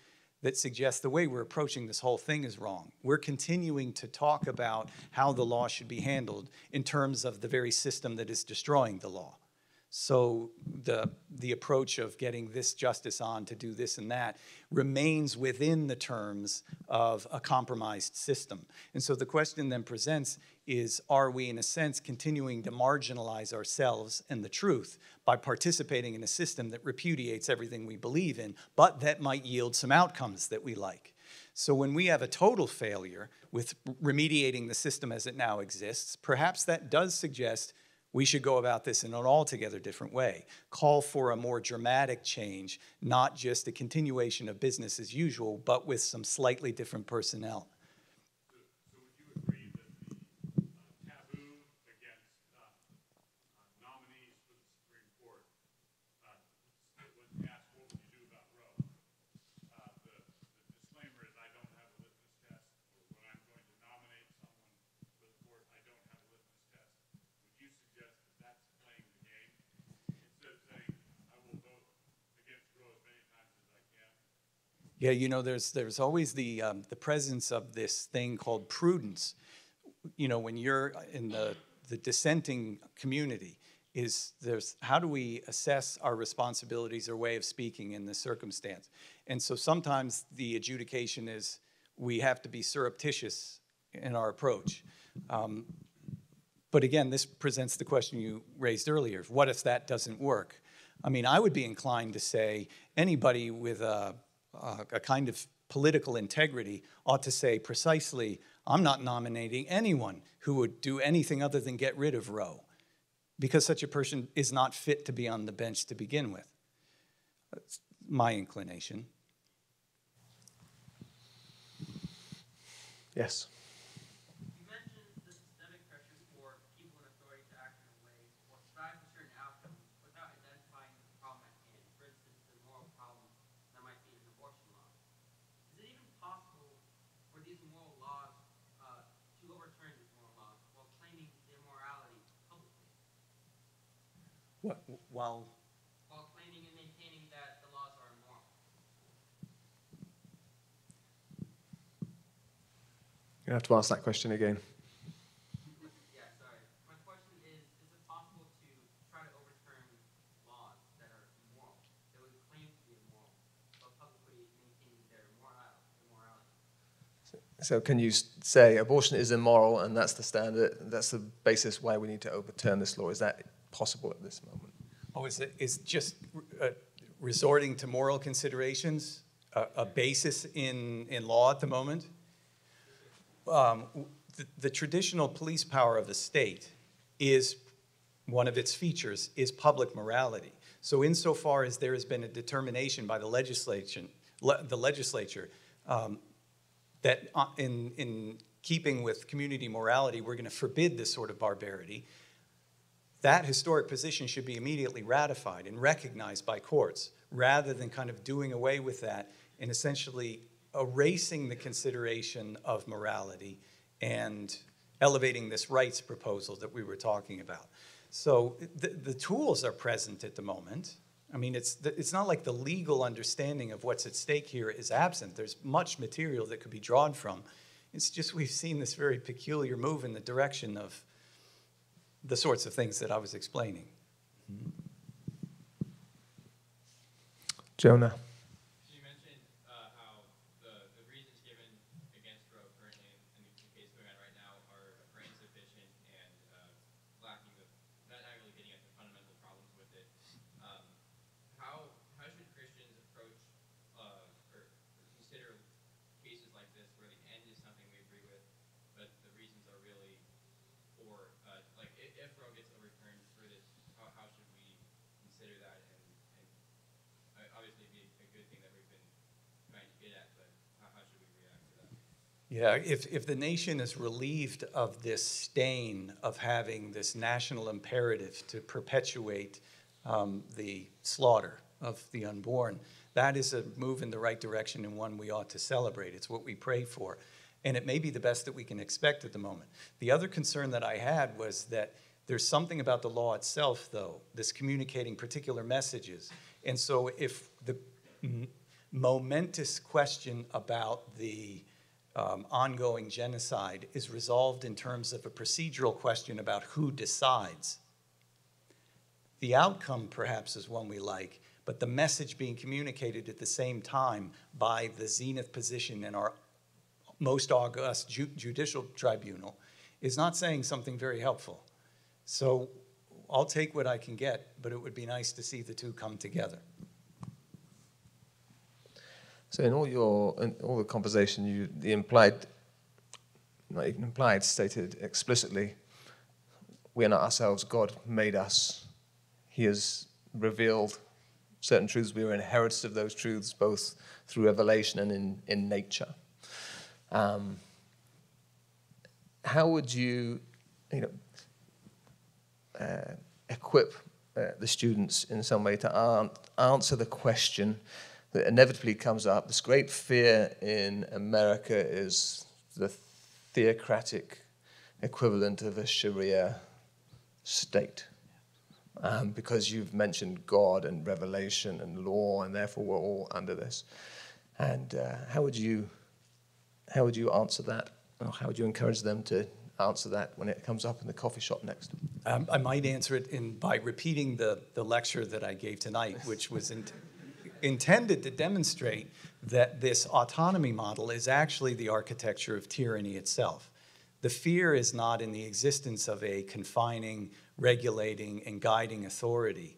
that suggests the way we're approaching this whole thing is wrong. We're continuing to talk about how the law should be handled in terms of the very system that is destroying the law. So the approach of getting this justice on to do this and that remains within the terms of a compromised system. And so the question then presents is, are we in a sense continuing to marginalize ourselves and the truth by participating in a system that repudiates everything we believe in, but that might yield some outcomes that we like? So when we have a total failure with remediating the system as it now exists, perhaps that does suggest we should go about this in an altogether different way. Call for a more dramatic change, not just a continuation of business as usual, but with some slightly different personnel. So would you agree that the taboo against nominees for the Supreme Court, when asked what would you do about Roe, the disclaimer is I don't have a litmus test, or when I'm going to nominate someone for the court, I don't have a litmus test. Would you suggest that that's playing the game instead of saying I will vote against Roe as many times as I can? Yeah, you know, there's always the presence of this thing called prudence. You know, when you're in the dissenting community, there's how do we assess our responsibilities or way of speaking in this circumstance? And so sometimes the adjudication is we have to be surreptitious in our approach. But again, this presents the question you raised earlier. What if that doesn't work? I mean, I would be inclined to say anybody with a kind of political integrity ought to say precisely, I'm not nominating anyone who would do anything other than get rid of Roe, because such a person is not fit to be on the bench to begin with. That's my inclination. Yes. You mentioned the systemic pressures for people in authority to act in a way or strive for certain outcomes without identifying the problem at hand. For instance, the moral problem that might be an abortion law. Is it even possible for these moral laws to overturn these moral laws while claiming the immorality publicly? While Claiming and maintaining that the laws are immoral. You have to ask that question again. Yeah, sorry. My question is it possible to try to overturn laws that are immoral, that would claim to be immoral, but publicly maintain their immorality? So can you say abortion is immoral and that's the standard, that's the basis why we need to overturn this law? Is that possible at this moment? Oh, is just resorting to moral considerations a basis in law at the moment? The traditional police power of the state is, one of its features is public morality. So insofar as there has been a determination by the legislature that in keeping with community morality, we're going to forbid this sort of barbarity, that historic position should be immediately ratified and recognized by courts, rather than kind of doing away with that and essentially erasing the consideration of morality and elevating this rights proposal that we were talking about. So the tools are present at the moment. I mean, it's not like the legal understanding of what's at stake here is absent. There's much material that could be drawn from. It's just we've seen this very peculiar move in the direction of the sorts of things that I was explaining. Jonah. So you mentioned how the reasons given against Roe currently in the case going on right now are insufficient and lacking the, not really getting at the fundamental problems with it. How should Christians approach or consider cases like this consider that, and obviously it'd be a good thing that we've been trying to get at, but how should we react to that? Yeah, if the nation is relieved of this stain of having this national imperative to perpetuate the slaughter of the unborn, that is a move in the right direction and one we ought to celebrate. It's what we pray for. And it may be the best that we can expect at the moment. The other concern that I had was that there's something about the law itself, though, this communicating particular messages. And so if the momentous question about the ongoing genocide is resolved in terms of a procedural question about who decides, the outcome perhaps is one we like, but the message being communicated at the same time by the zenith position in our most august judicial tribunal is not saying something very helpful. So I'll take what I can get, but it would be nice to see the two come together. So in all the conversation, the implied, not even implied, stated explicitly, we are not ourselves. God made us. He has revealed certain truths. We are inheritors of those truths, both through revelation and in nature. How would you equip the students in some way to answer the question that inevitably comes up? This great fear in America is the theocratic equivalent of a Sharia state. Because you've mentioned God and revelation and law, and therefore we're all under this. And how would you answer that? Or how would you encourage them to answer that when it comes up in the coffee shop next? I might answer it by repeating the lecture that I gave tonight, which was intended to demonstrate that this autonomy model is actually the architecture of tyranny itself. The fear is not in the existence of a confining, regulating, and guiding authority.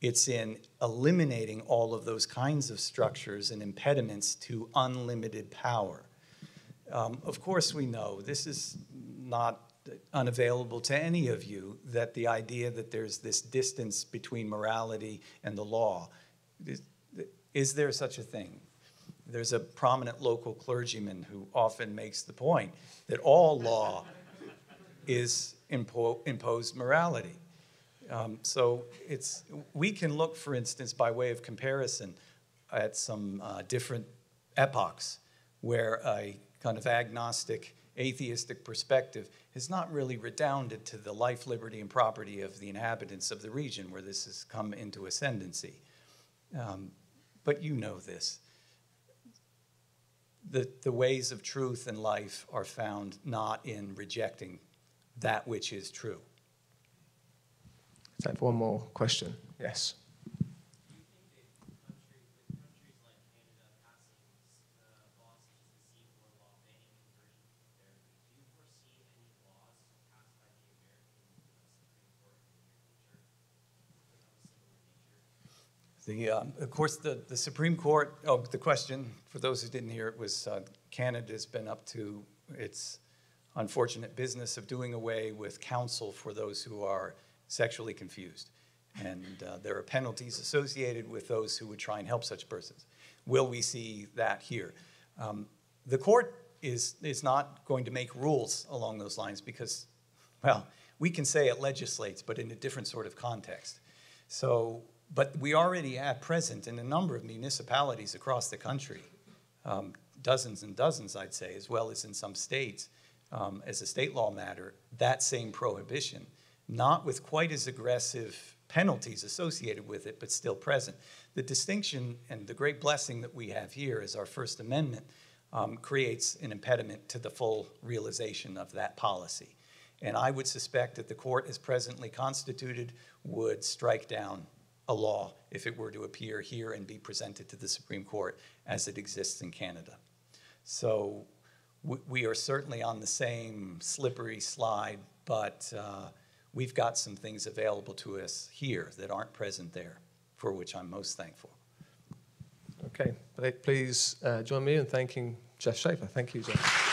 It's in eliminating all of those kinds of structures and impediments to unlimited power. Of course, we know this is not unavailable to any of you, that the idea that there's this distance between morality and the law. Is there such a thing? There's a prominent local clergyman who often makes the point that all law is imposed morality. So we can look, for instance, by way of comparison, at some different epochs where a kind of agnostic, atheistic perspective has not really redounded to the life, liberty, and property of the inhabitants of the region where this has come into ascendancy. But you know this. The ways of truth and life are found not in rejecting that which is true. Time for one more question. Yes. Do you think that countries like Canada passing laws such as the C4 law banning conversion therapy, do you foresee any laws passed by the American Supreme Court in the near future of a similar nature? Of course, the Supreme Court, the question, for those who didn't hear it, was Canada's been up to its unfortunate business of doing away with counsel for those who are sexually confused. And there are penalties associated with those who would try and help such persons. Will we see that here? The court is not going to make rules along those lines because, well, we can say it legislates, but in a different sort of context. So, but we already have present in a number of municipalities across the country, dozens and dozens, I'd say, as well as in some states, as a state law matter, that same prohibition, not with quite as aggressive penalties associated with it, but still present. The distinction and the great blessing that we have here is our First Amendment creates an impediment to the full realization of that policy. And I would suspect that the court, as presently constituted, would strike down a law if it were to appear here and be presented to the Supreme Court as it exists in Canada. So we are certainly on the same slippery slide, but we've got some things available to us here that aren't present there, for which I'm most thankful. Okay, please join me in thanking Jeff Shafer. Thank you, Jeff.